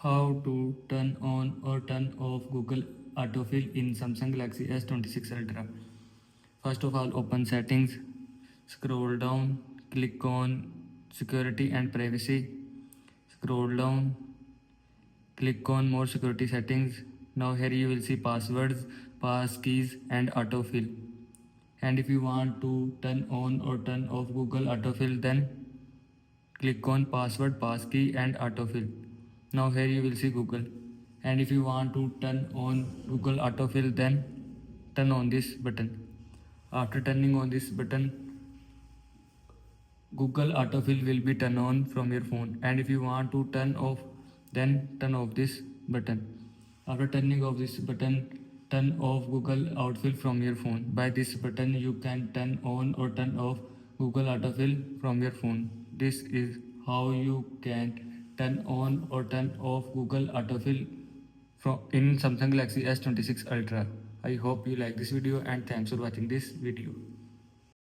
How to turn on or turn off Google Autofill in Samsung Galaxy S26 Ultra. First of all, open settings, scroll down, click on security and privacy, scroll down, click on more security settings. Now here you will see passwords, pass keys and autofill. And if you want to turn on or turn off Google Autofill, then click on password, passkey and autofill. Now here you will see Google. And if you want to turn on Google Autofill, then turn on this button. After turning on this button, Google Autofill will be turned on from your phone. And if you want to turn off, then turn off this button. After turning off this button, turn off Google Autofill from your phone. By this button, you can turn on or turn off Google Autofill from your phone. This is how you can turn on or turn off Google Autofill in Samsung Galaxy S26 Ultra. I hope you like this video and thanks for watching this video.